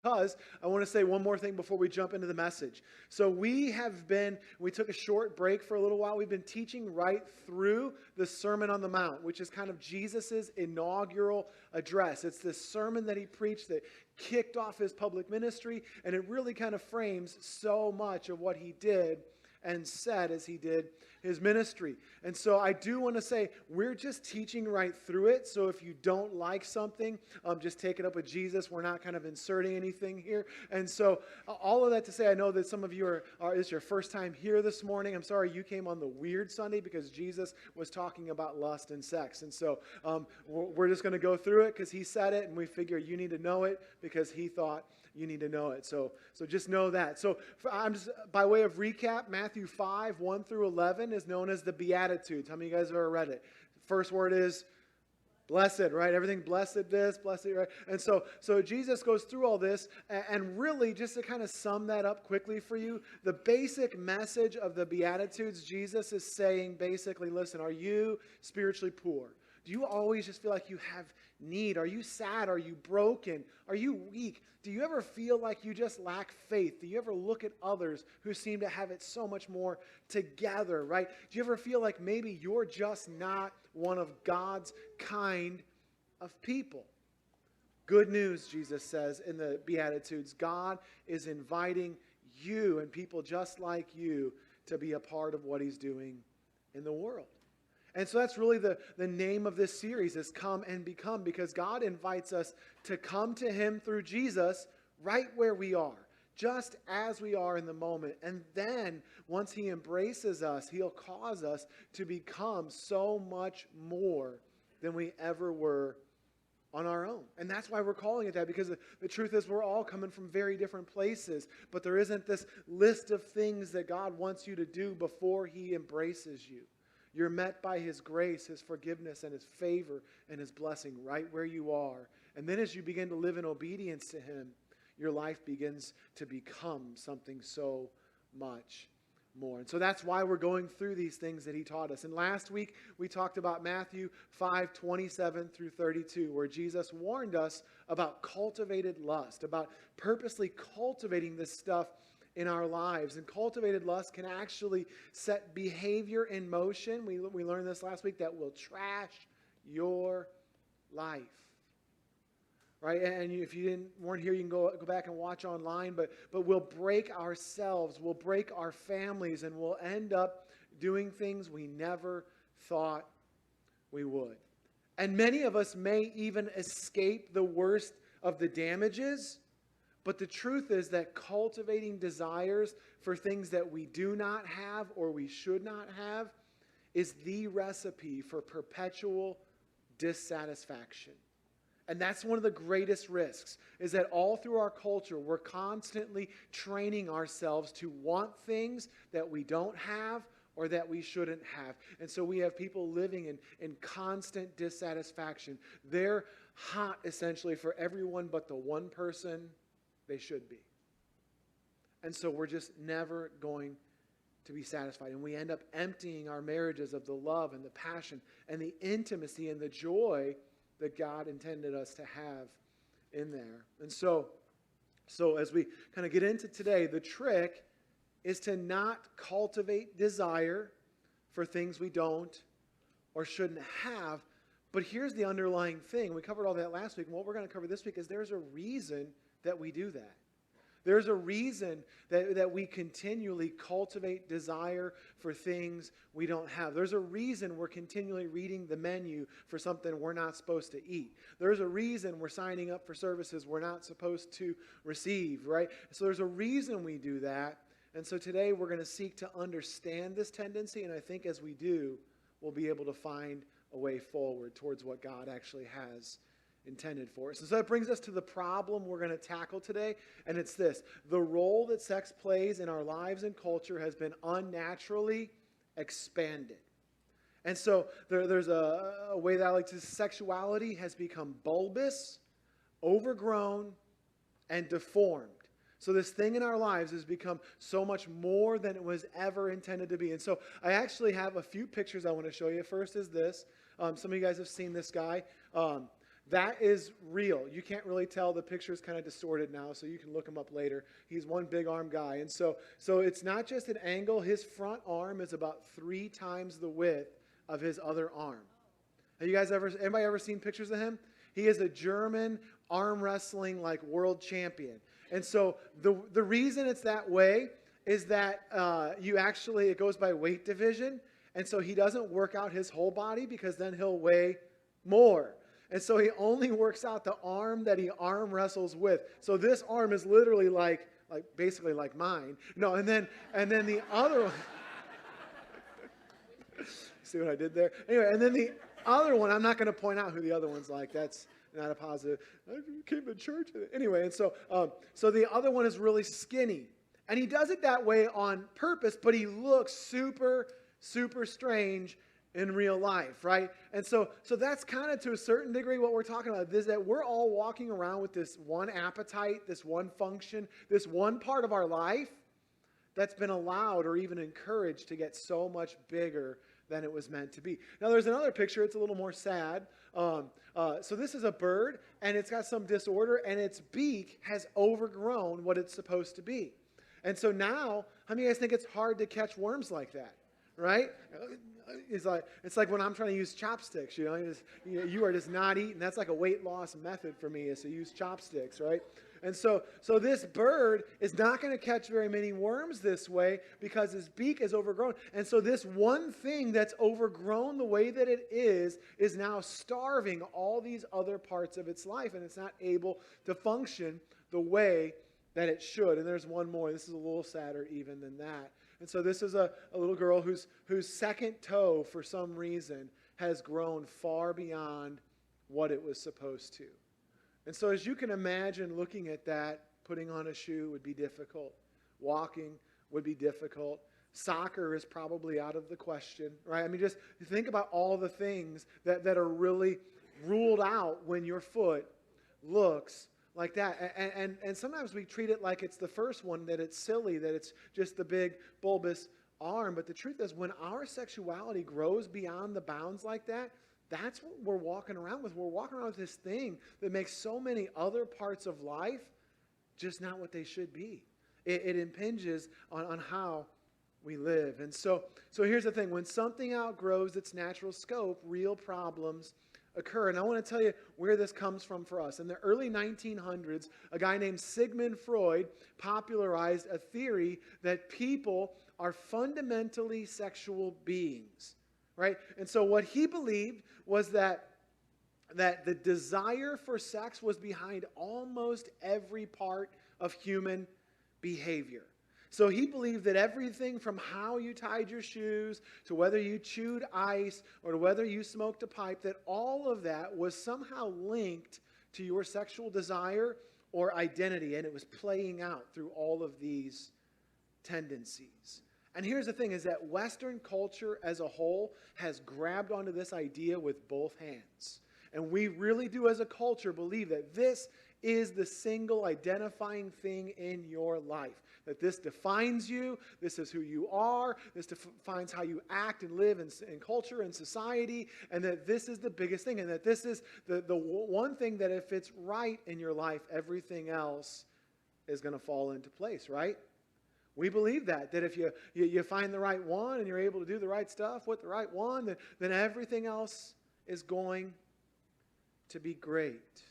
Because I want to say one more thing before we jump into the message. So we took a short break for a little while. We've been teaching right through the Sermon on the Mount, which is kind of Jesus's inaugural address. It's this sermon that he preached that kicked off his public ministry, and it really kind of frames so much of what he did and said as he did his ministry. And so I do want to say, we're just teaching right through it. So if you don't like something, just take it up with Jesus. We're not kind of inserting anything here. And so all of that to say, I know that some of you it's your first time here this morning. I'm sorry you came on the weird Sunday because Jesus was talking about lust and sex. And so we're just going to go through it because he said it, and we figure you need to know it because he thought you need to know it. So just know that. So I'm just, by way of recap, Matthew 5, 1 through 11 is known as the Beatitudes. How many of you guys have ever read it? First word is blessed, right? Everything blessed this, blessed, right? And so Jesus goes through all this, and really, just to kind of sum that up quickly for you, the basic message of the Beatitudes, Jesus is saying basically, listen, are you spiritually poor? Do you always just feel like you have need? Are you sad? Are you broken? Are you weak? Do you ever feel like you just lack faith? Do you ever look at others who seem to have it so much more together, right? Do you ever feel like maybe you're just not one of God's kind of people? Good news, Jesus says in the Beatitudes. God is inviting you and people just like you to be a part of what he's doing in the world. And so that's really the name of this series, is Come and Become, because God invites us to come to him through Jesus right where we are, just as we are in the moment. And then once he embraces us, he'll cause us to become so much more than we ever were on our own. And that's why we're calling it that, because the truth is we're all coming from very different places, but there isn't this list of things that God wants you to do before he embraces you. You're met by his grace, his forgiveness, and his favor, and his blessing right where you are. And then as you begin to live in obedience to him, your life begins to become something so much more. And so that's why we're going through these things that he taught us. And last week, we talked about Matthew 5, 27 through 32, where Jesus warned us about cultivated lust, about purposely cultivating this stuff in our lives. And cultivated lust can actually set behavior in motion. We learned this last week, that will trash your life. Right? And if you weren't here, you can go back and watch online. But we'll break ourselves, we'll break our families, and we'll end up doing things we never thought we would. And many of us may even escape the worst of the damages. But the truth is that cultivating desires for things that we do not have or we should not have is the recipe for perpetual dissatisfaction. And that's one of the greatest risks, is that all through our culture, we're constantly training ourselves to want things that we don't have or that we shouldn't have. And so we have people living in constant dissatisfaction. They're hot, essentially, for everyone but the one person they should be. And so we're just never going to be satisfied. And we end up emptying our marriages of the love and the passion and the intimacy and the joy that God intended us to have in there. And so as we kind of get into today, the trick is to not cultivate desire for things we don't or shouldn't have. But here's the underlying thing. We covered all that last week. And what we're going to cover this week is there's a reason that we do that. There's a reason that we continually cultivate desire for things we don't have. There's a reason we're continually reading the menu for something we're not supposed to eat. There's a reason we're signing up for services we're not supposed to receive, right? So there's a reason we do that. And so today we're going to seek to understand this tendency, and I think as we do, we'll be able to find a way forward towards what God actually has intended for us. And so that brings us to the problem we're going to tackle today, and it's this: the role that sex plays in our lives and culture has been unnaturally expanded. And so there's a way that I like to say sexuality has become bulbous, overgrown, and deformed. So this thing in our lives has become so much more than it was ever intended to be. And so I actually have a few pictures I want to show you. First is this. Some of you guys have seen this guy. That is real. You can't really tell. The picture's kind of distorted now, so you can look him up later. He's one big arm guy. And so it's not just an angle. His front arm is about 3 times the width of his other arm. Have you guys anybody ever seen pictures of him? He is a German arm wrestling like world champion. And so the reason it's that way is that it goes by weight division. And so he doesn't work out his whole body because then he'll weigh more. And so he only works out the arm that he arm wrestles with. So this arm is literally like basically like mine. No, and then the other one. See what I did there? Anyway, and then the other one, I'm not going to point out who the other one's like. That's not a positive. I came to church. Anyway, and so the other one is really skinny. And he does it that way on purpose, but he looks super, super strange in real life, right? And so that's kind of to a certain degree what we're talking about, is that we're all walking around with this one appetite, this one function, this one part of our life that's been allowed or even encouraged to get so much bigger than it was meant to be. Now there's another picture, it's a little more sad. So this is a bird, and it's got some disorder, and its beak has overgrown what it's supposed to be. And so now, how many of you guys think it's hard to catch worms like that, right? It's like when I'm trying to use chopsticks, you are just not eating. That's like a weight loss method for me, is to use chopsticks, right? And so this bird is not going to catch very many worms this way because his beak is overgrown. And so this one thing that's overgrown the way that it is now starving all these other parts of its life, and it's not able to function the way that it should. And there's one more. This is a little sadder even than that. And so this is a little girl whose second toe, for some reason, has grown far beyond what it was supposed to. And so as you can imagine, looking at that, putting on a shoe would be difficult. Walking would be difficult. Soccer is probably out of the question, right? I mean, just think about all the things that are really ruled out when your foot looks like that. And sometimes we treat it like it's the first one, that it's silly, that it's just the big bulbous arm. But the truth is, when our sexuality grows beyond the bounds like that, that's what we're walking around with. We're walking around with this thing that makes so many other parts of life just not what they should be. It impinges on how we live. And so here's the thing. When something outgrows its natural scope, real problems occur. And I want to tell you where this comes from for us. In the early 1900s, a guy named Sigmund Freud popularized a theory that people are fundamentally sexual beings, right? And so what he believed was that the desire for sex was behind almost every part of human behavior. So he believed that everything from how you tied your shoes to whether you chewed ice or to whether you smoked a pipe, that all of that was somehow linked to your sexual desire or identity, and it was playing out through all of these tendencies. And here's the thing, is that Western culture as a whole has grabbed onto this idea with both hands. And we really do as a culture believe that this is the single identifying thing in your life. That this defines you, this is who you are, this defines how you act and live in culture and society, and that this is the biggest thing, and that this is the one thing that if it's right in your life, everything else is going to fall into place, right? We believe that if you find the right one and you're able to do the right stuff with the right one, then everything else is going to be great.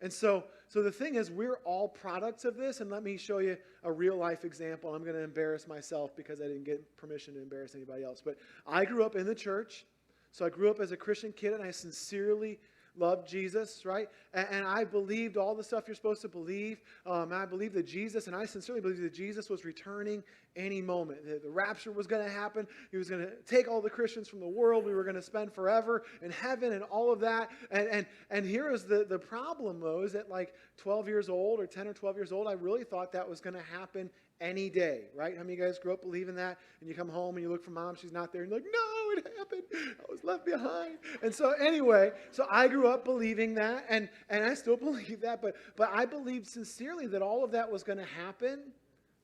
And so the thing is, we're all products of this, and let me show you a real life example. I'm going to embarrass myself because I didn't get permission to embarrass anybody else. But I grew up in the church, so I grew up as a Christian kid, and I sincerely loved Jesus, right? And I believed all the stuff you're supposed to believe. And I believed that Jesus, and I sincerely believed that Jesus was returning any moment. The rapture was going to happen. He was going to take all the Christians from the world. We were going to spend forever in heaven and all of that. And here is the problem, though, is that like 12 years old or 10 or 12 years old, I really thought that was going to happen any day, right? How many of you guys grew up believing that? And you come home and you look for mom, she's not there, and you're like, no, it happened. I was left behind. And so anyway, so I grew up believing that, and I still believe that, but I believed sincerely that all of that was going to happen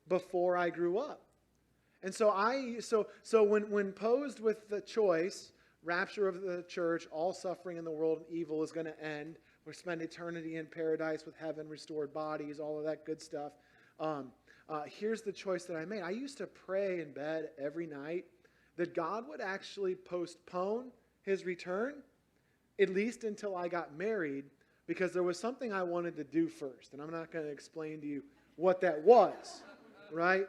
before I grew up. And so when posed with the choice, rapture of the church, all suffering in the world and evil is going to end We'll spend eternity in paradise with heaven, restored bodies, all of that good stuff. Here's the choice that I made. I used to pray in bed every night that God would actually postpone his return, at least until I got married, because there was something I wanted to do first. And I'm not going to explain to you what that was, right?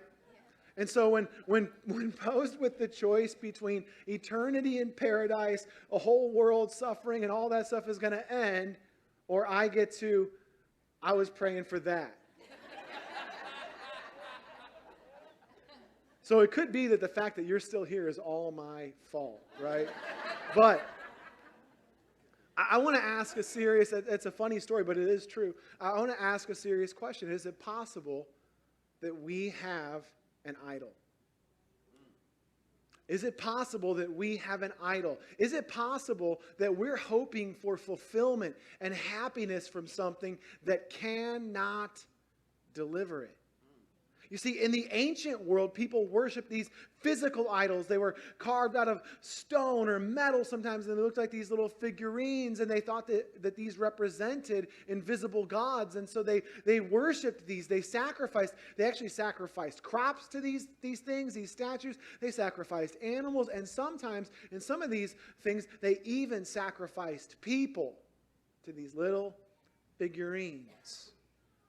And so when posed with the choice between eternity in paradise, a whole world suffering, and all that stuff is going to end, or I was praying for that. So it could be that the fact that you're still here is all my fault, right? But I want to ask a serious, it's a funny story, but it is true. I want to ask a serious question. Is it possible that we have an idol? Is it possible that we have an idol? Is it possible that we're hoping for fulfillment and happiness from something that cannot deliver it? You see, in the ancient world, people worshiped these physical idols. They were carved out of stone or metal sometimes, and they looked like these little figurines, and they thought that these represented invisible gods. And so they worshipped these. They sacrificed. They actually sacrificed crops to these things, these statues. They sacrificed animals, and sometimes in some of these things, they even sacrificed people to these little figurines.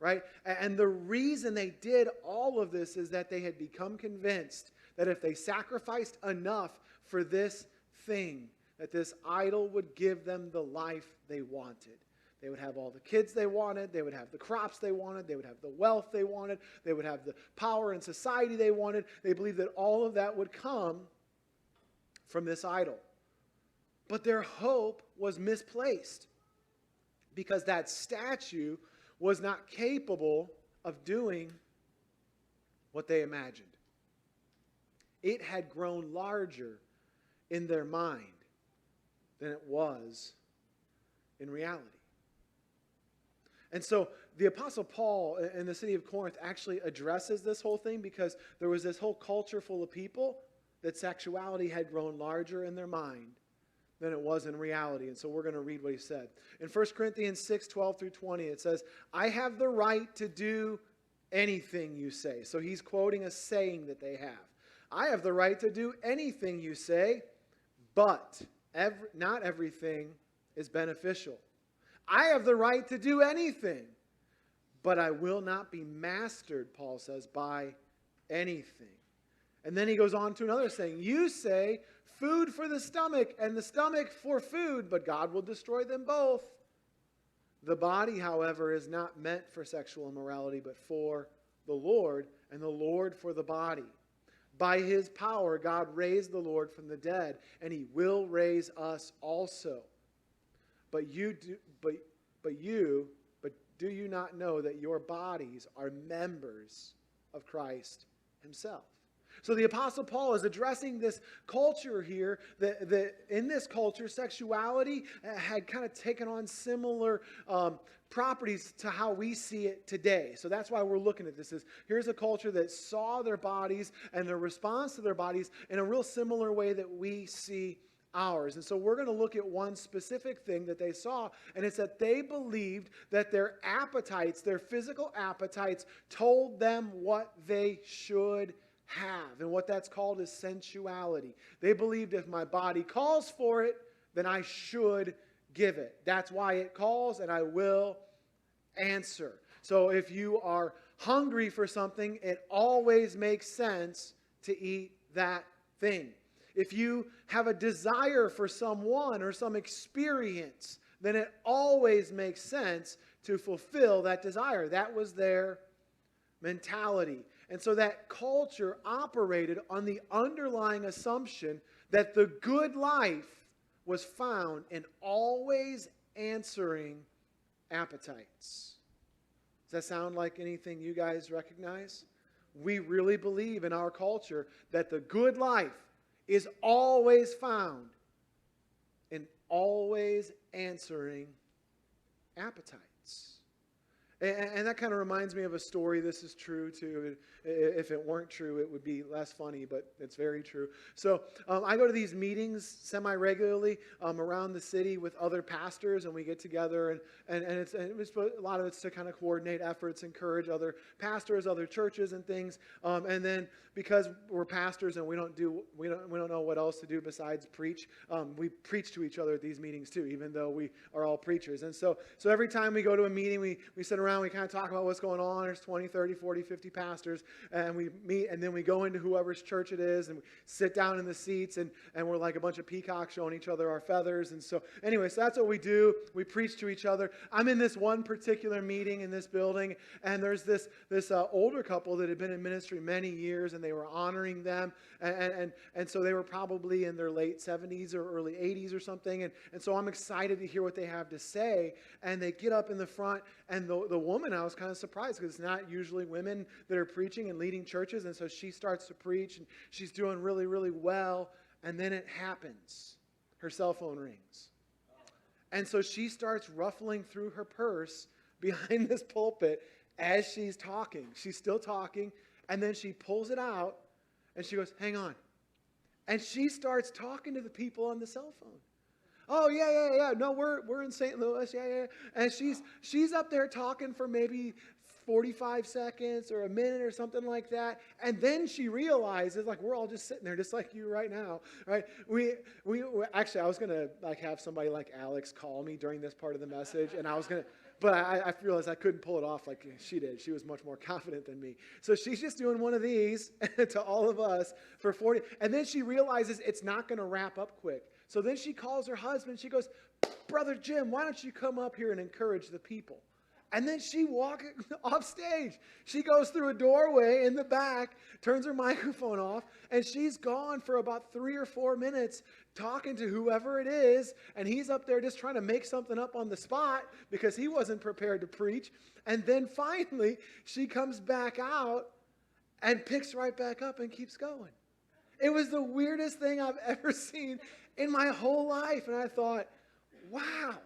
Right? And the reason they did all of this is that they had become convinced that if they sacrificed enough for this thing, that this idol would give them the life they wanted. They would have all the kids they wanted. They would have the crops they wanted. They would have the wealth they wanted. They would have the power in society they wanted. They believed that all of that would come from this idol. But their hope was misplaced because that statue was not capable of doing what they imagined. It had grown larger in their mind than it was in reality. And so the Apostle Paul in the city of Corinth actually addresses this whole thing because there was this whole culture full of people that sexuality had grown larger in their mind than it was in reality. And so we're going to read what he said. In 1 Corinthians 6:12 through 20, it says, I have the right to do anything you say. So he's quoting a saying that they have. I have the right to do anything you say, but not everything is beneficial. I have the right to do anything, but I will not be mastered, Paul says, by anything. And then he goes on to another saying, you say, food for the stomach and the stomach for food, but God will destroy them both. The body, however, is not meant for sexual immorality, but for the Lord, and the Lord for the body. By his power, God raised the Lord from the dead, and he will raise us also. But do you not know that your bodies are members of Christ himself? So the Apostle Paul is addressing this culture here, that in this culture, sexuality had kind of taken on similar properties to how we see it today. So that's why we're looking at this. Here's a culture that saw their bodies and their response to their bodies in a real similar way that we see ours. And so we're going to look at one specific thing that they saw, and it's that they believed that their appetites, their physical appetites, told them what they should have. And what that's called is sensuality. They believed if my body calls for it, then I should give it. That's why it calls, and I will answer. So if you are hungry for something, it always makes sense to eat that thing. If you have a desire for someone or some experience, then it always makes sense to fulfill that desire. That was their mentality. And so that culture operated on the underlying assumption that the good life was found in always answering appetites. Does that sound like anything you guys recognize? We really believe in our culture that the good life is always found in always answering appetites. And that kind of reminds me of a story. This is true, too. If it weren't true, it would be less funny, but it's very true. So I go to these meetings semi-regularly around the city with other pastors, and we get together, and a lot of it's to kind of coordinate efforts, encourage other pastors, other churches, and things. And then because we're pastors and we don't know what else to do besides preach, we preach to each other at these meetings, too, even though we are all preachers. And so every time we go to a meeting, we sit around, we kind of talk about what's going on. There's 20, 30, 40, 50 pastors, and we meet, and then we go into whoever's church it is, and we sit down in the seats, and we're like a bunch of peacocks showing each other our feathers. And so anyway, so that's what we do. We preach to each other. I'm in this one particular meeting in this building, and there's this older couple that had been in ministry many years, and they were honoring them, and so they were probably in their late 70s or early 80s or something, and so I'm excited to hear what they have to say. And they get up in the front, and the woman, I was kind of surprised because it's not usually women that are preaching and leading churches, and so she starts to preach, and she's doing really, really well, and then it happens. Her cell phone rings. And so she starts ruffling through her purse behind this pulpit as she's talking. She's still talking, and then she pulls it out, and she goes, "Hang on." And she starts talking to the people on the cell phone. "Oh, yeah. No, we're in St. Louis. Yeah. And she's up there talking for maybe 45 seconds or a minute or something like that. And then she realizes, like, we're all just sitting there just like you right now, right? We actually, I was going to like have somebody like Alex call me during this part of the message, and I was going to, but I realized I couldn't pull it off like she did. She was much more confident than me. So she's just doing one of these to all of us for 40. And then she realizes it's not going to wrap up quick. So then she calls her husband. She goes, "Brother Jim, why don't you come up here and encourage the people?" And then she walks off stage. She goes through a doorway in the back, turns her microphone off, and she's gone for about 3 or 4 minutes talking to whoever it is. And he's up there just trying to make something up on the spot because he wasn't prepared to preach. And then finally, she comes back out and picks right back up and keeps going. It was the weirdest thing I've ever seen in my whole life. And I thought, wow,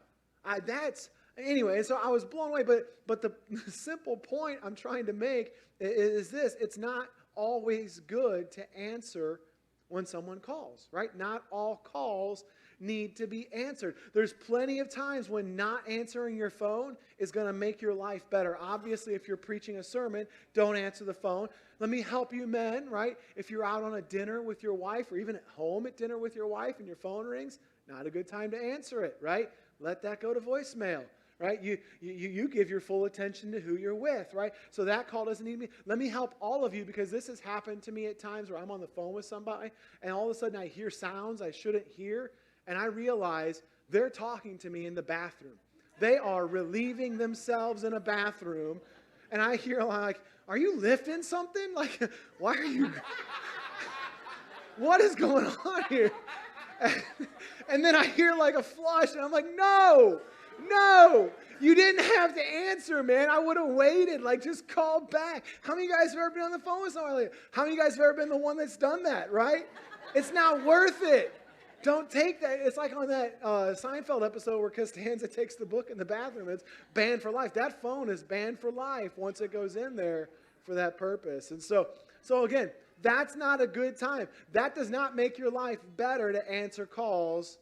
anyway, so I was blown away. But the simple point I'm trying to make is this. It's not always good to answer when someone calls, right? Not all calls need to be answered. There's plenty of times when not answering your phone is going to make your life better. Obviously, if you're preaching a sermon, don't answer the phone. Let me help you, men, right? If you're out on a dinner with your wife or even at home at dinner with your wife and your phone rings, not a good time to answer it, right? Let that go to voicemail, right? You give your full attention to who you're with, right? So that call doesn't need me. Let me help all of you because this has happened to me at times where I'm on the phone with somebody and all of a sudden I hear sounds I shouldn't hear and I realize they're talking to me in the bathroom. They are relieving themselves in a bathroom and I hear like, "Are you lifting something? Like, why are you, what is going on here?" And then I hear like a flush and I'm like, no, you didn't have to answer, man. I would have waited. Like, just call back. How many of you guys have ever been on the phone with somebody? How many of you guys have ever been the one that's done that, right? It's not worth it. Don't take that. It's like on that Seinfeld episode where Costanza takes the book in the bathroom. It's banned for life. That phone is banned for life once it goes in there for that purpose. And so again, that's not a good time. That does not make your life better to answer calls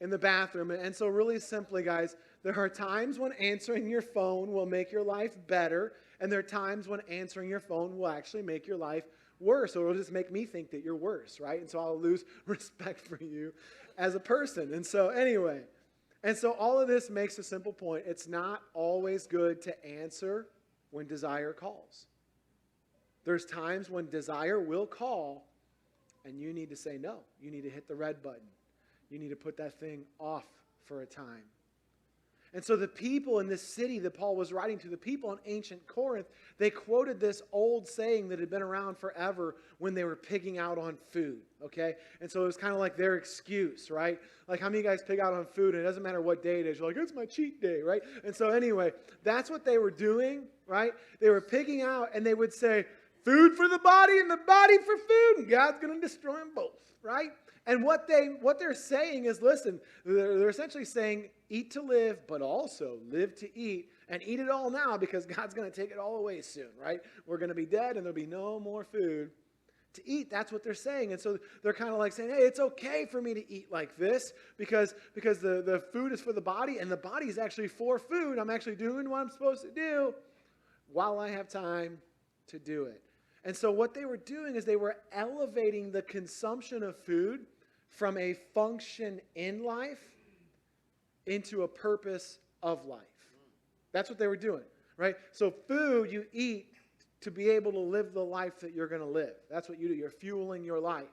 in the bathroom. And so really simply, guys, there are times when answering your phone will make your life better, and there are times when answering your phone will actually make your life worse, or it'll just make me think that you're worse, right? And so I'll lose respect for you as a person. And so anyway, all of this makes a simple point. It's not always good to answer when desire calls. There's times when desire will call, and you need to say no. You need to hit the red button. You need to put that thing off for a time. And so the people in this city that Paul was writing to, the people in ancient Corinth, they quoted this old saying that had been around forever when they were pigging out on food, okay? And so it was kind of like their excuse, right? Like, how many of you guys pig out on food, and it doesn't matter what day it is. You're like, it's my cheat day, right? And so anyway, that's what they were doing, right? They were pigging out, and they would say, food for the body and the body for food, and God's going to destroy them both, right? And what they're saying is, listen, they're essentially saying, eat to live, but also live to eat. and eat it all now because God's going to take it all away soon, right? We're going to be dead and there'll be no more food to eat. That's what they're saying. And so they're kind of like saying, hey, it's okay for me to eat like this because the food is for the body and the body is actually for food. I'm actually doing what I'm supposed to do while I have time to do it. And so what they were doing is they were elevating the consumption of food from a function in life into a purpose of life. That's what they were doing, right? So food you eat to be able to live the life that you're going to live. That's what you do. You're fueling your life.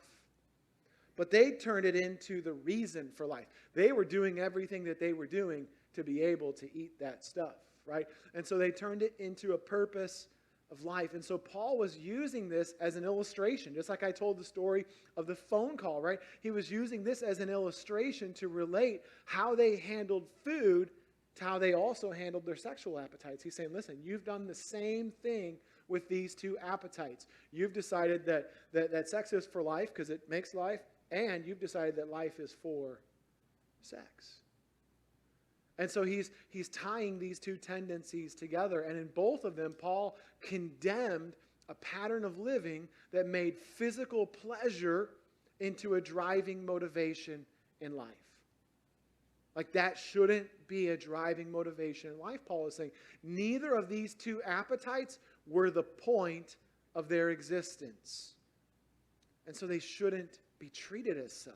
But they turned it into the reason for life. They were doing everything that they were doing to be able to eat that stuff, right? And so they turned it into a purpose of life. And so Paul was using this as an illustration, just like I told the story of the phone call, right? He was using this as an illustration to relate how they handled food to how they also handled their sexual appetites. He's saying, listen, you've done the same thing with these two appetites. You've decided that sex is for life because it makes life, and you've decided that life is for sex. And so he's tying these two tendencies together. And in both of them, Paul condemned a pattern of living that made physical pleasure into a driving motivation in life. Like that shouldn't be a driving motivation in life, Paul is saying. Neither of these two appetites were the point of their existence. And so they shouldn't be treated as such.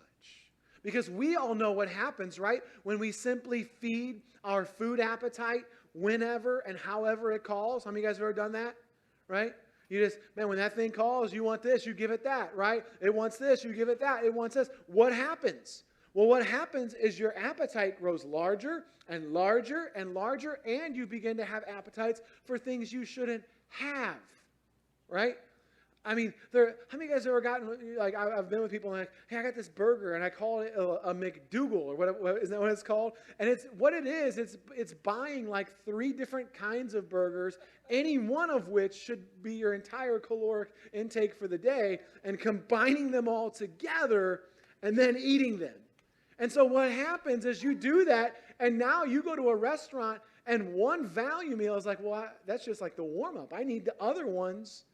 Because we all know what happens, right? When we simply feed our food appetite whenever and however it calls. How many of you guys have ever done that? Right? You just, man, when that thing calls, you want this, you give it that, right? It wants this, you give it that. It wants this. What happens? Well, what happens is your appetite grows larger and larger and larger, and you begin to have appetites for things you shouldn't have, right? I mean, how many of you guys have ever gotten, like, I've been with people and like, hey, I got this burger, and I call it a McDougal, or what is that what it's called? And it's buying like 3 different kinds of burgers, any one of which should be your entire caloric intake for the day, and combining them all together and then eating them. And so what happens is you do that, and now you go to a restaurant, and one value meal is like, well, that's just like the warm-up. I need the other ones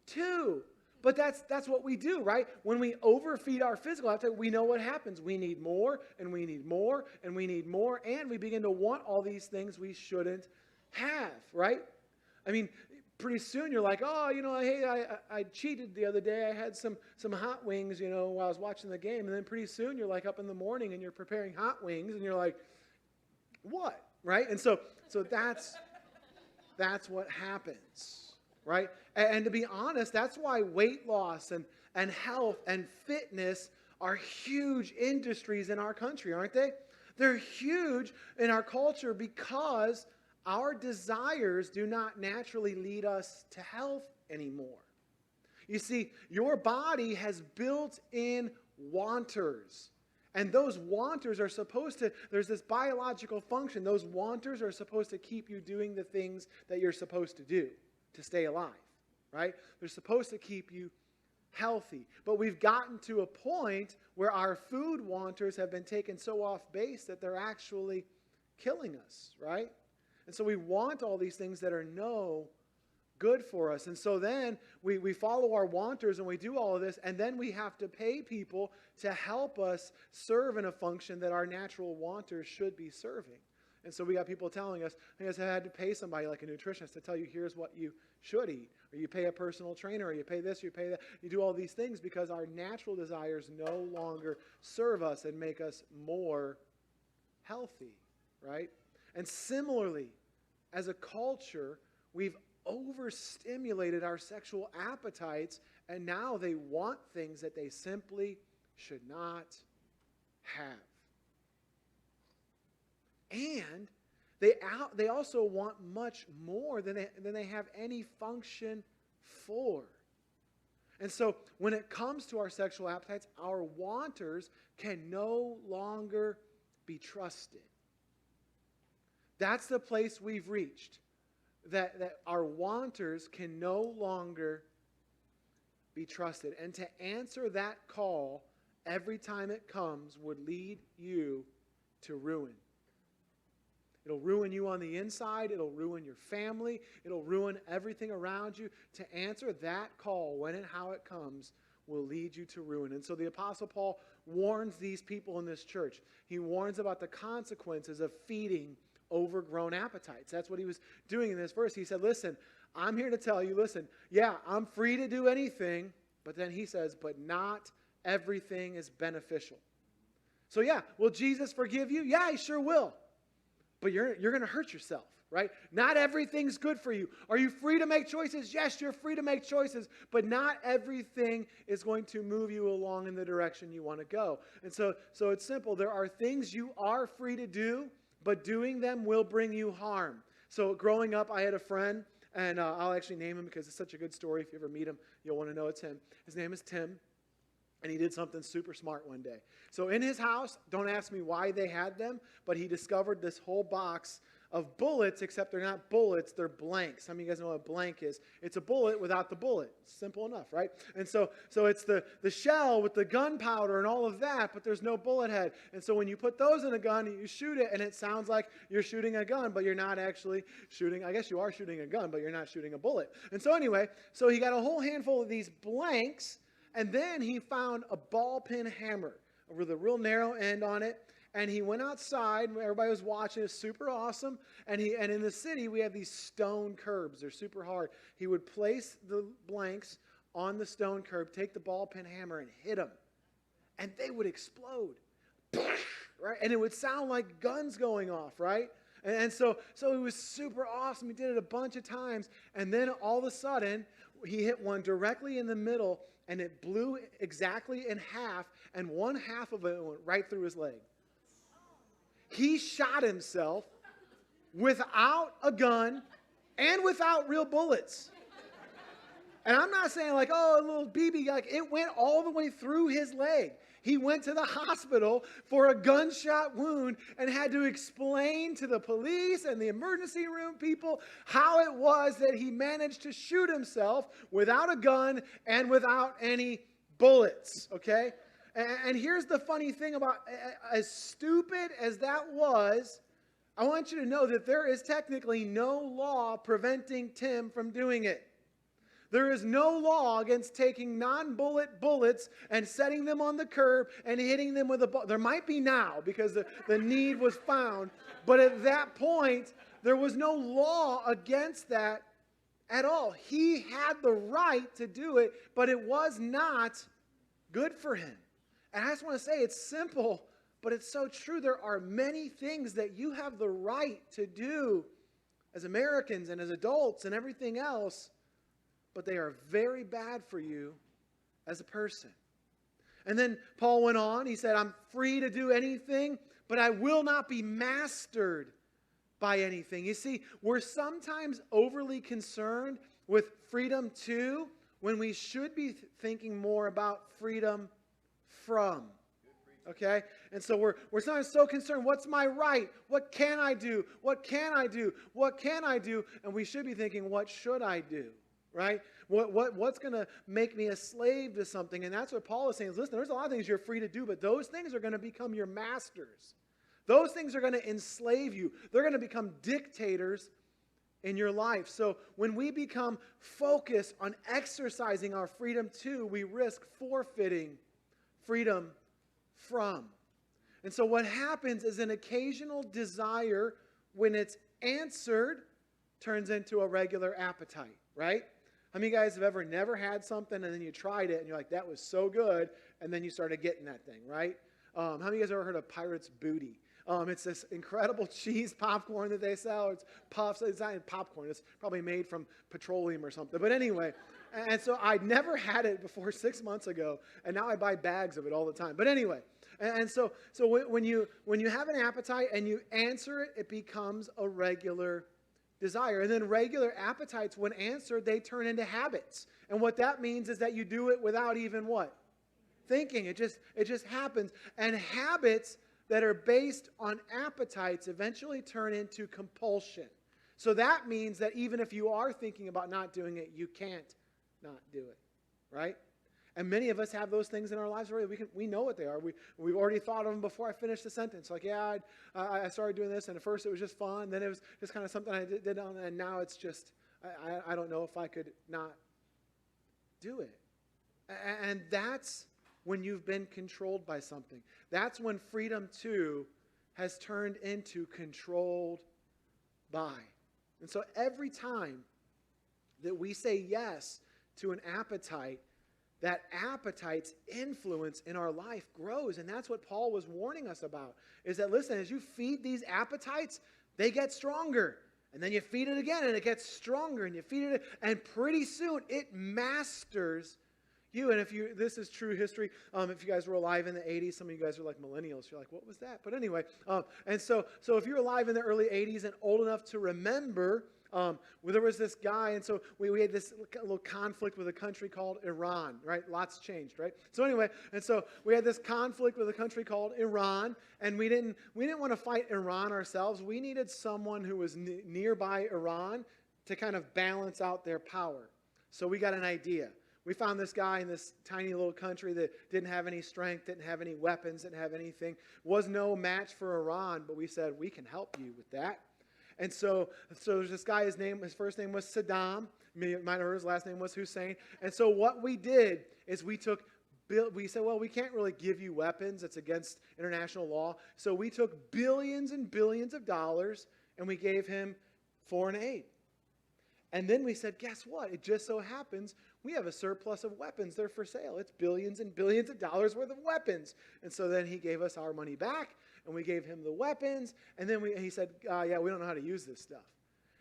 too. But that's what we do, right? When we overfeed our physical appetite, we know what happens. We need more, and we need more, and we need more, and we begin to want all these things we shouldn't have, right? I mean, pretty soon you're like, oh, hey, I cheated the other day. I had some hot wings, while I was watching the game. And then pretty soon you're like up in the morning and you're preparing hot wings and you're like, what? Right? And so that's what happens, right? And to be honest, that's why weight loss and health and fitness are huge industries in our country, aren't they? They're huge in our culture because our desires do not naturally lead us to health anymore. You see, your body has built-in wanters. And those wanters are supposed to, there's this biological function. Those wanters are supposed to keep you doing the things that you're supposed to do to stay alive, right? They're supposed to keep you healthy. But we've gotten to a point where our food wanters have been taken so off base that they're actually killing us, right? And so we want all these things that are no good for us. And so then we follow our wanters and we do all of this, and then we have to pay people to help us serve in a function that our natural wanters should be serving. And so we got people telling us, I guess I had to pay somebody like a nutritionist to tell you, here's what you should eat. Or you pay a personal trainer, or you pay this, you pay that. You do all these things because our natural desires no longer serve us and make us more healthy, right? And similarly, as a culture, we've overstimulated our sexual appetites, and now they want things that they simply should not have. And they also want much more than they have any function for. And so when it comes to our sexual appetites, our wanters can no longer be trusted. That's the place we've reached, that our wanters can no longer be trusted. And to answer that call every time it comes would lead you to ruin. It'll ruin you on the inside. It'll ruin your family. It'll ruin everything around you. To answer that call, when and how it comes, will lead you to ruin. And so the Apostle Paul warns these people in this church. He warns about the consequences of feeding overgrown appetites. That's what he was doing in this verse. He said, listen, I'm here to tell you, listen, yeah, I'm free to do anything, but then he says, but not everything is beneficial. So yeah, will Jesus forgive you? Yeah, he sure will. But you're going to hurt yourself, right? Not everything's good for you. Are you free to make choices? Yes, you're free to make choices, but not everything is going to move you along in the direction you want to go. And so it's simple. There are things you are free to do, but doing them will bring you harm. So growing up, I had a friend, and I'll actually name him because it's such a good story. If you ever meet him, you'll want to know it's him. His name is Tim. And he did something super smart one day. So in his house, don't ask me why they had them, but he discovered this whole box of bullets, except they're not bullets, they're blanks. Some of you guys know what a blank is. It's a bullet without the bullet. Simple enough, right? And so it's the shell with the gunpowder and all of that, but there's no bullet head. And so when you put those in a gun, you shoot it, and it sounds like you're shooting a gun, but you're not actually shooting. I guess you are shooting a gun, but you're not shooting a bullet. And so anyway, so he got a whole handful of these blanks, and then he found a ball peen hammer with a real narrow end on it. And he went outside. Everybody was watching. It was super awesome. And in the city, we have these stone curbs. They're super hard. He would place the blanks on the stone curb, take the ball peen hammer, and hit them. And they would explode. Right? And it would sound like guns going off, right? And so it was super awesome. He did it a bunch of times. And then all of a sudden, he hit one directly in the middle, and it blew exactly in half, and one half of it went right through his leg. He shot himself without a gun and without real bullets. And I'm not saying like, oh, a little BB, like it went all the way through his leg. He went to the hospital for a gunshot wound and had to explain to the police and the emergency room people how it was that he managed to shoot himself without a gun and without any bullets, okay? And here's the funny thing about, as stupid as that was, I want you to know that there is technically no law preventing Tim from doing it. There is no law against taking non-bullet bullets and setting them on the curb and hitting them with a ball. There might be now because the need was found. But at that point, there was no law against that at all. He had the right to do it, but it was not good for him. And I just want to say it's simple, but it's so true. There are many things that you have the right to do as Americans and as adults and everything else, but they are very bad for you as a person. And then Paul went on. He said, I'm free to do anything, but I will not be mastered by anything. You see, we're sometimes overly concerned with freedom too, when we should be thinking more about freedom from. Okay? And so we're sometimes so concerned, what's my right? What can I do? What can I do? What can I do? And we should be thinking, what should I do? Right? What's going to make me a slave to something? And that's what Paul is saying. Is, listen, there's a lot of things you're free to do, but those things are going to become your masters. Those things are going to enslave you. They're going to become dictators in your life. So when we become focused on exercising our freedom too, we risk forfeiting freedom from. And so what happens is an occasional desire, when it's answered, turns into a regular appetite, right? How many of you guys have ever never had something and then you tried it and you're like, that was so good, and then you started getting that thing, right? How many of you guys have ever heard of Pirate's Booty? It's this incredible cheese popcorn that they sell. It's puffs. It's not popcorn. It's probably made from petroleum or something. But anyway, and so I'd never had it before 6 months ago, and now I buy bags of it all the time. But anyway, and so when you have an appetite and you answer it, it becomes a regular desire. And then regular appetites, when answered, they turn into habits. And what that means is that you do it without even what? Thinking. It just happens. And habits that are based on appetites eventually turn into compulsion. So that means that even if you are thinking about not doing it, you can't not do it, right? And many of us have those things in our lives already. We know what they are. We've already thought of them before I finished the sentence. Like, yeah, I started doing this, and at first it was just fun. Then it was just kind of something I did, and now it's just, I don't know if I could not do it. And that's when you've been controlled by something. That's when freedom, too, has turned into controlled by. And so every time that we say yes to an appetite, that appetite's influence in our life grows. And that's what Paul was warning us about, is that, listen, as you feed these appetites, they get stronger. And then you feed it again, and it gets stronger, and you feed it, and pretty soon it masters you. And this is true history. If you guys were alive in the 80s, some of you guys are like millennials. You're like, what was that? But anyway, and so if you're alive in the early 80s and old enough to remember, there was this guy, and so we had this little conflict with a country called Iran, right? Lots changed, right? So anyway, and so we had this conflict with a country called Iran, and we didn't want to fight Iran ourselves. We needed someone who was nearby Iran to kind of balance out their power. So we got an idea. We found this guy in this tiny little country that didn't have any strength, didn't have any weapons, didn't have anything, was no match for Iran, but we said, we can help you with that. And so there's this guy, his first name was Saddam. You might have heard his last name was Hussein. And so what we did is we said, well, we can't really give you weapons. It's against international law. So we took billions and billions of dollars and we gave him foreign aid. And then we said, guess what? It just so happens we have a surplus of weapons. They're for sale. It's billions and billions of dollars worth of weapons. And so then he gave us our money back, and we gave him the weapons. And then he said, yeah, we don't know how to use this stuff.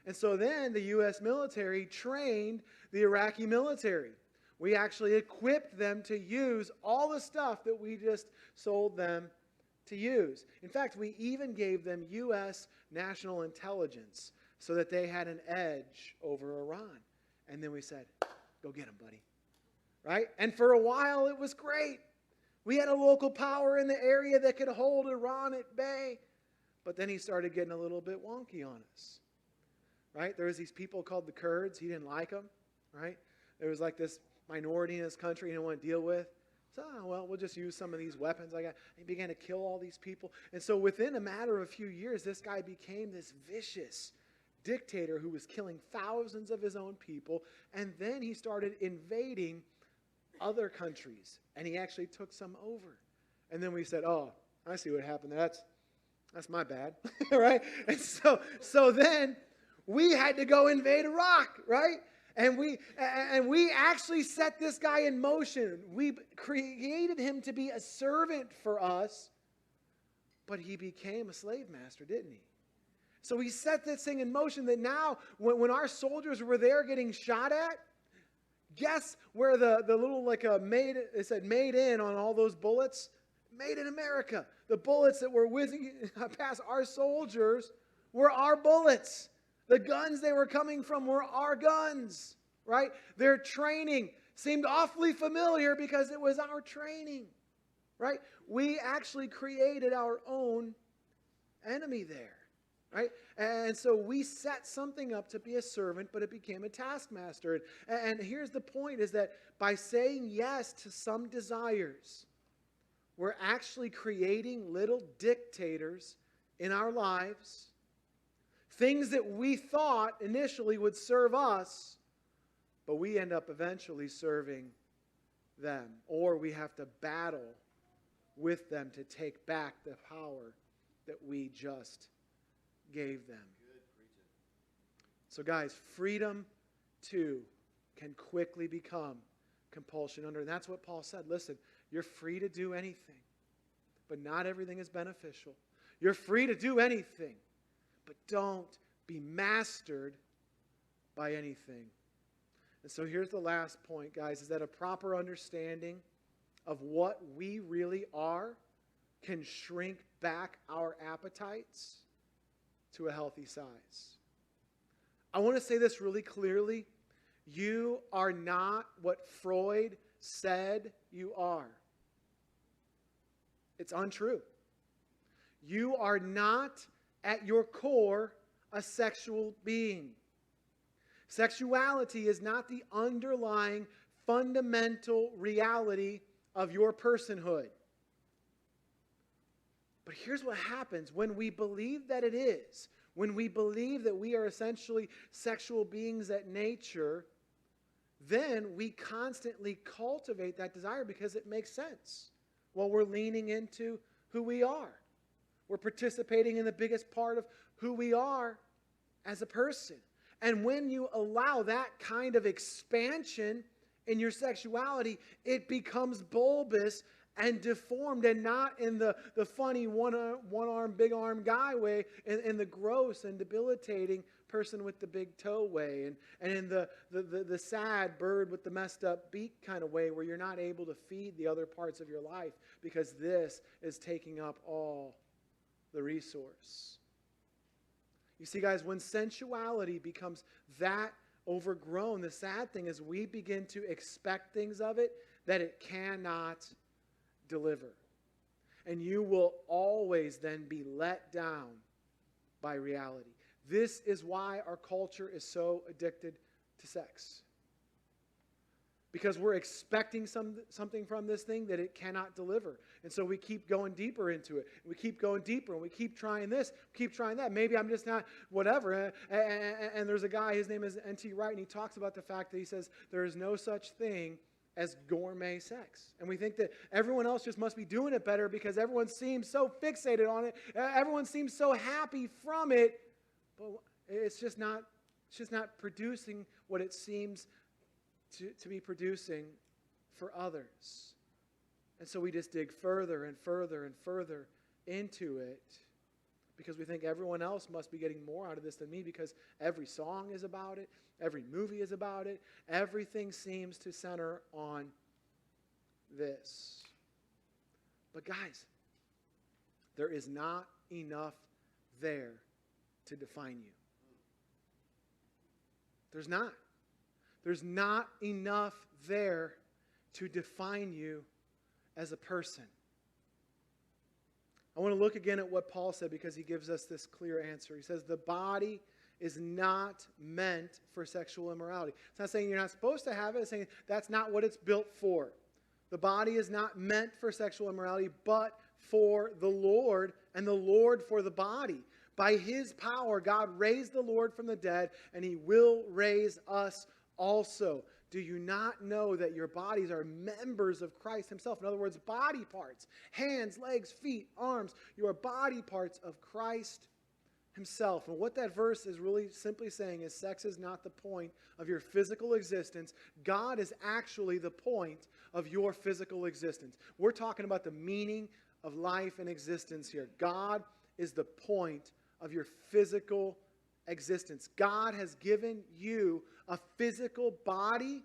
And so then the U.S. military trained the Iraqi military. We actually equipped them to use all the stuff that we just sold them to use. In fact, we even gave them U.S. national intelligence so that they had an edge over Iran. And then we said, go get them, buddy. Right? And for a while, it was great. We had a local power in the area that could hold Iran at bay. But then he started getting a little bit wonky on us. Right? There was these people called the Kurds. He didn't like them. Right? There was like this minority in his country he didn't want to deal with. So, well, we'll just use some of these weapons. He began to kill all these people. And so within a matter of a few years, this guy became this vicious dictator who was killing thousands of his own people. And then he started invading other countries. And he actually took some over. And then we said, oh, I see what happened there. That's my bad. Right? And so then we had to go invade Iraq, right? And we actually set this guy in motion. We created him to be a servant for us, but he became a slave master, didn't he? So we set this thing in motion that now, when our soldiers were there getting shot at, guess where the little, it said made in on all those bullets? Made in America. The bullets that were whizzing past our soldiers were our bullets. The guns they were coming from were our guns, right? Their training seemed awfully familiar because it was our training, right? We actually created our own enemy there, right? And so we set something up to be a servant, but it became a taskmaster. And here's the point, is that by saying yes to some desires, we're actually creating little dictators in our lives. Things that we thought initially would serve us, but we end up eventually serving them. Or we have to battle with them to take back the power that we just gave them. So guys, freedom too can quickly become compulsion under. And that's what Paul said. Listen, you're free to do anything, but not everything is beneficial. You're free to do anything, but don't be mastered by anything. And so here's the last point, guys, is that a proper understanding of what we really are can shrink back our appetites to a healthy size. I want to say this really clearly. You are not what Freud said you are. It's untrue. You are not at your core a sexual being. Sexuality is not the underlying fundamental reality of your personhood. But here's what happens when we believe that it is. When we believe that we are essentially sexual beings at nature, then we constantly cultivate that desire because it makes sense. Well, we're leaning into who we are. We're participating in the biggest part of who we are as a person. And when you allow that kind of expansion in your sexuality, it becomes bulbous and deformed, and not in the funny one-arm, big-arm guy way, in the gross and debilitating person with the big toe way, and in the sad bird with the messed up beak kind of way, where you're not able to feed the other parts of your life because this is taking up all the resource. You see, guys, when sensuality becomes that overgrown, the sad thing is we begin to expect things of it that it cannot deliver. And you will always then be let down by reality. This is why our culture is so addicted to sex. Because we're expecting something from this thing that it cannot deliver. And so we keep going deeper into it. We keep going deeper, and we keep trying this, keep trying that. Maybe I'm just not whatever. And there's a guy, his name is N.T. Wright, and he talks about the fact that he says there is no such thing as gourmet sex. And we think that everyone else just must be doing it better because everyone seems so fixated on it. Everyone seems so happy from it. But it's just not producing what it seems to be producing for others. And so we just dig further and further and further into it because we think everyone else must be getting more out of this than me because every song is about it, every movie is about it, everything seems to center on this. But guys, there is not enough there to define you. There's not. There's not enough there to define you as a person. I want to look again at what Paul said because he gives us this clear answer. He says the body is not meant for sexual immorality. It's not saying you're not supposed to have it. It's saying that's not what it's built for. The body is not meant for sexual immorality, but for the Lord, and the Lord for the body. By his power, God raised the Lord from the dead, and he will raise us also. Do you not know that your bodies are members of Christ himself? In other words, body parts, hands, legs, feet, arms. You are body parts of Christ himself. And what that verse is really simply saying is sex is not the point of your physical existence. God is actually the point of your physical existence. We're talking about the meaning of life and existence here. God is the point of your physical existence. God has given you a physical body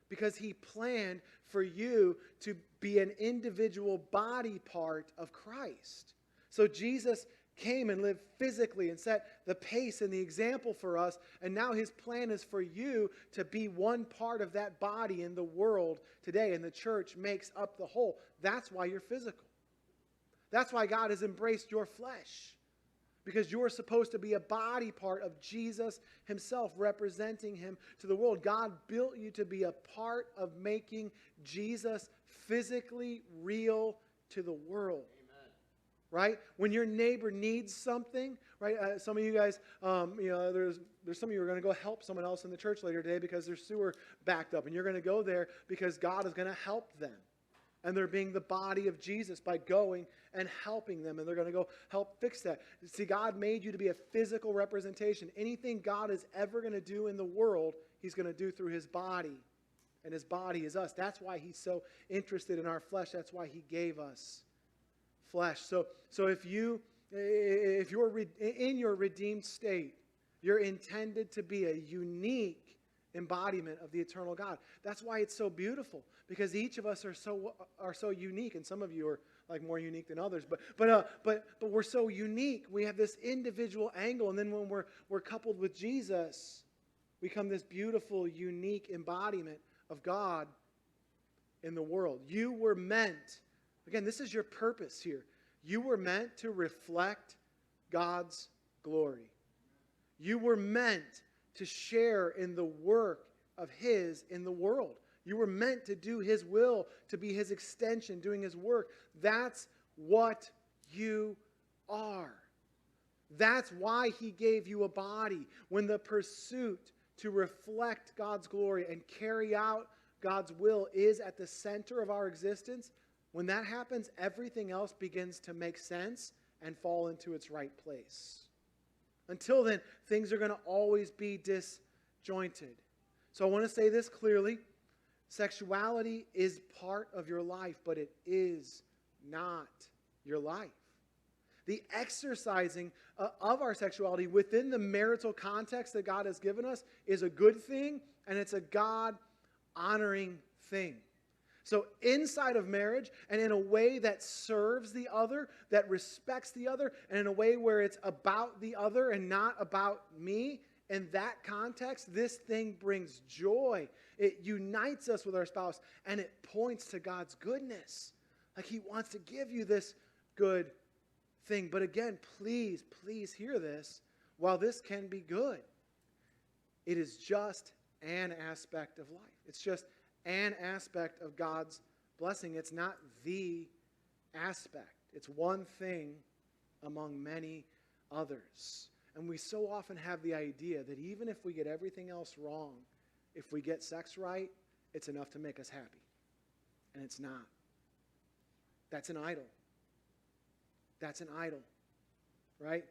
because he planned for you to be an individual body part of Christ. So Jesus came and lived physically and set the pace and the example for us, and now his plan is for you to be one part of that body in the world today, and the church makes up the whole. That's why you're physical. That's why God has embraced your flesh. Because you're supposed to be a body part of Jesus himself, representing him to the world. God built you to be a part of making Jesus physically real to the world. Amen. Right? When your neighbor needs something, right? Some of you guys, there's some of you who are going to go help someone else in the church later today because their sewer backed up. And you're going to go there because God is going to help them. And they're being the body of Jesus by going and helping them. And they're going to go help fix that. See, God made you to be a physical representation. Anything God is ever going to do in the world, he's going to do through his body. And his body is us. That's why he's so interested in our flesh. That's why he gave us flesh. So if you're in your redeemed state, you're intended to be a unique embodiment of the eternal God. That's why it's so beautiful, because each of us are so unique, and some of you are like more unique than others. But we're so unique. We have this individual angle, and then when we're coupled with Jesus, we become this beautiful, unique embodiment of God in the world. You were meant, again, this is your purpose here. You were meant to reflect God's glory. You were meant to share in the work of his in the world. You were meant to do his will, to be his extension, doing his work. That's what you are. That's why he gave you a body. When the pursuit to reflect God's glory and carry out God's will is at the center of our existence, when that happens, everything else begins to make sense and fall into its right place. Until then, things are going to always be disjointed. So I want to say this clearly. Sexuality is part of your life, but it is not your life. The exercising of our sexuality within the marital context that God has given us is a good thing, and it's a God-honoring thing. So inside of marriage, and in a way that serves the other, that respects the other, and in a way where it's about the other and not about me, in that context, this thing brings joy. It unites us with our spouse, and it points to God's goodness. Like he wants to give you this good thing. But again, please hear this. While this can be good, it is just an aspect of life. It's just an aspect of God's blessing. It's not the aspect. It's one thing among many others. And we so often have the idea that even if we get everything else wrong, if we get sex right, it's enough to make us happy. And it's not. That's an idol. That's an idol, right?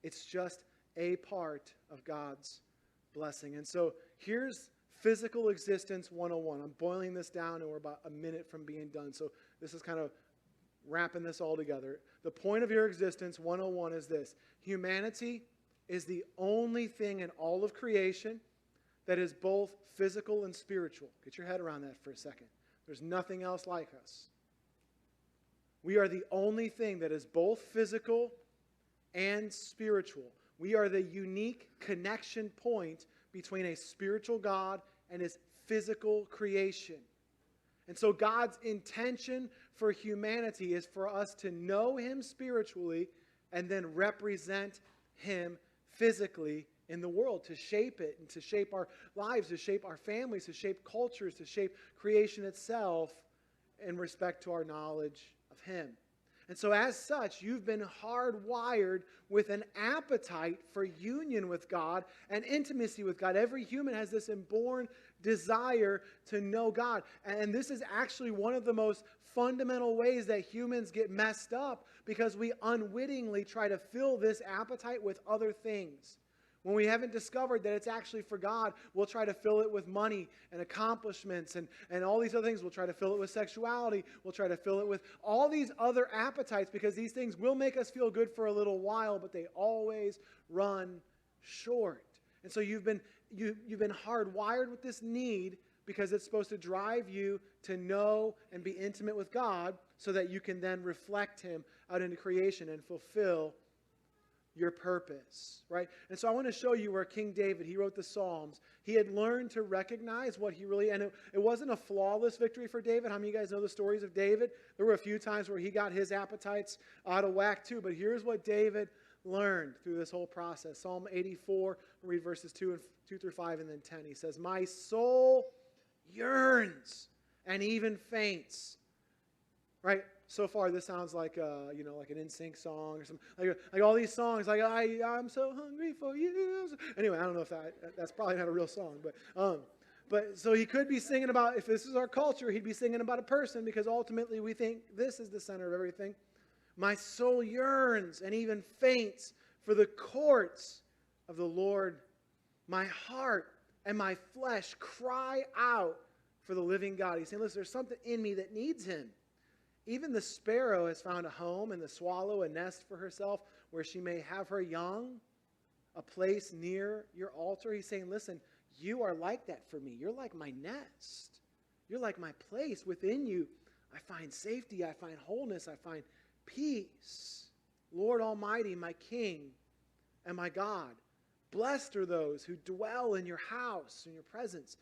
It's just a part of God's blessing. And so here's Physical Existence 101. I'm boiling this down, and we're about a minute from being done. So this is kind of wrapping this all together. The point of your existence 101 is this. Humanity is the only thing in all of creation that is both physical and spiritual. Get your head around that for a second. There's nothing else like us. We are the only thing that is both physical and spiritual. We are the unique connection point between a spiritual God and his physical creation. And so God's intention for humanity is for us to know him spiritually and then represent him physically in the world, to shape it and to shape our lives, to shape our families, to shape cultures, to shape creation itself in respect to our knowledge of him. And so as such, you've been hardwired with an appetite for union with God and intimacy with God. Every human has this inborn desire to know God. And this is actually one of the most fundamental ways that humans get messed up, because we unwittingly try to fill this appetite with other things. When we haven't discovered that it's actually for God, we'll try to fill it with money and accomplishments and all these other things. We'll try to fill it with sexuality. We'll try to fill it with all these other appetites, because these things will make us feel good for a little while, but they always run short. And so you've been hardwired with this need, because it's supposed to drive you to know and be intimate with God so that you can then reflect him out into creation and fulfill your purpose, right? And so I want to show you where King David, he wrote the Psalms. He had learned to recognize what he really, and it wasn't a flawless victory for David. How many of you guys know the stories of David? There were a few times where he got his appetites out of whack too, but here's what David learned through this whole process. Psalm 84, we'll read verses 2 through 5 and then 10. He says, "My soul yearns and even faints." Right? So far, this sounds like like an NSYNC song or something. Like all these songs, like I'm so hungry for you. Anyway, I don't know if that's probably not a real song, but so he could be singing about, if this is our culture, he'd be singing about a person, because ultimately we think this is the center of everything. My soul yearns and even faints for the courts of the Lord. My heart and my flesh cry out for the living God. He's saying, listen, there's something in me that needs him. Even the sparrow has found a home, and the swallow a nest for herself where she may have her young, a place near your altar. He's saying, listen, you are like that for me. You're like my nest. You're like my place. Within you, I find safety. I find wholeness. I find peace. Lord Almighty, my King and my God. Blessed are those who dwell in your house, in your presence.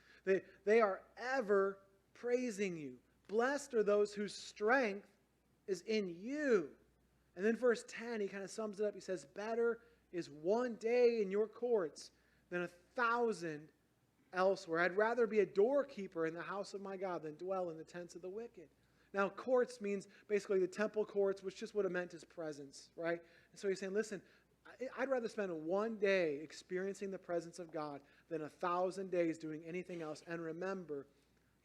They are ever praising you. Blessed are those whose strength is in you. And then verse 10, he kind of sums it up. He says, better is one day in your courts than 1,000 elsewhere. I'd rather be a doorkeeper in the house of my God than dwell in the tents of the wicked. Now, courts means basically the temple courts, which just what it meant is presence, right? And so he's saying, listen, I'd rather spend one day experiencing the presence of God than 1,000 days doing anything else. And remember,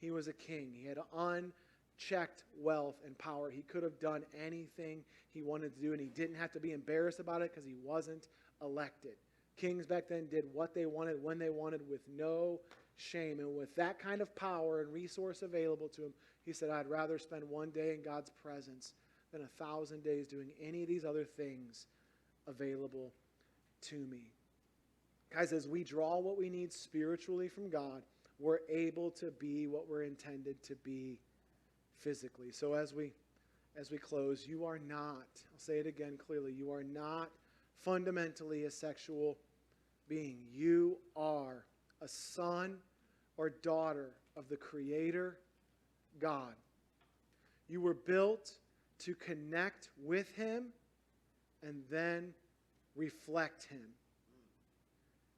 he was a king. He had unchecked wealth and power. He could have done anything he wanted to do, and he didn't have to be embarrassed about it because he wasn't elected. Kings back then did what they wanted, when they wanted, with no shame. And with that kind of power and resource available to him, he said, I'd rather spend one day in God's presence than 1,000 days doing any of these other things available to me. Guys, as we draw what we need spiritually from God, we're able to be what we're intended to be physically. So as we close, you are not, I'll say it again clearly, you are not fundamentally a sexual being. You are a son or daughter of the Creator God. You were built to connect with Him and then reflect Him.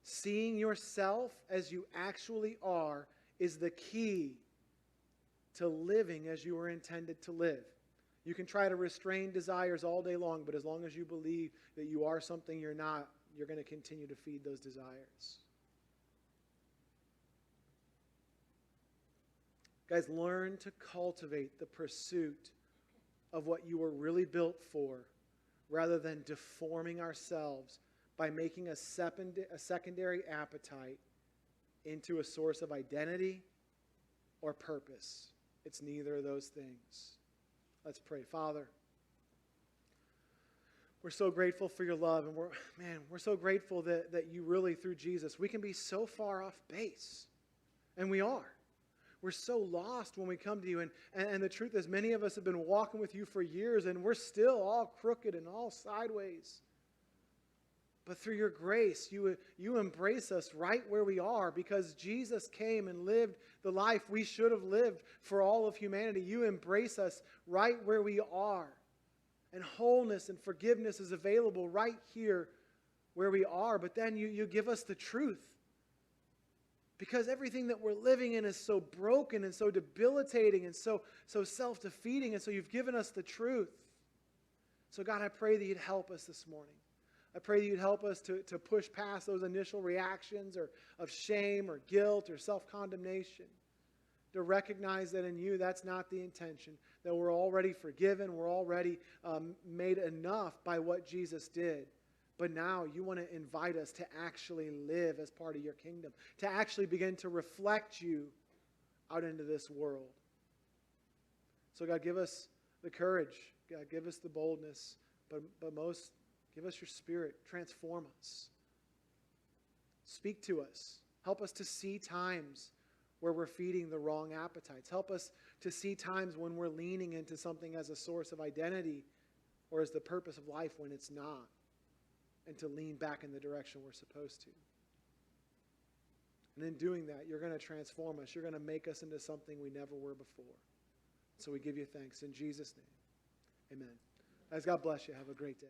Seeing yourself as you actually are is the key to living as you were intended to live. You can try to restrain desires all day long, but as long as you believe that you are something you're not, you're going to continue to feed those desires. Guys, learn to cultivate the pursuit of what you were really built for, rather than deforming ourselves by making a secondary appetite into a source of identity or purpose. It's neither of those things. Let's pray. Father, we're so grateful for your love, and we're so grateful that you really, through Jesus, we can be so far off base, and we are. We're so lost when we come to you, and the truth is many of us have been walking with you for years, and we're still all crooked and all sideways. But through your grace, you embrace us right where we are, because Jesus came and lived the life we should have lived for all of humanity. You embrace us right where we are. And wholeness and forgiveness is available right here where we are. But then you give us the truth. Because everything that we're living in is so broken and so debilitating and so self-defeating. And so you've given us the truth. So God, I pray that you'd help us this morning. I pray that you'd help us to push past those initial reactions of shame or guilt or self-condemnation. To recognize that in you, that's not the intention. That we're already forgiven. We're already made enough by what Jesus did. But now you want to invite us to actually live as part of your kingdom. To actually begin to reflect you out into this world. So God, give us the courage. God, give us the boldness. But most, give us your Spirit. Transform us. Speak to us. Help us to see times where we're feeding the wrong appetites. Help us to see times when we're leaning into something as a source of identity or as the purpose of life when it's not. And to lean back in the direction we're supposed to. And in doing that, you're going to transform us. You're going to make us into something we never were before. So we give you thanks in Jesus' name. Amen. Guys, God bless you. Have a great day.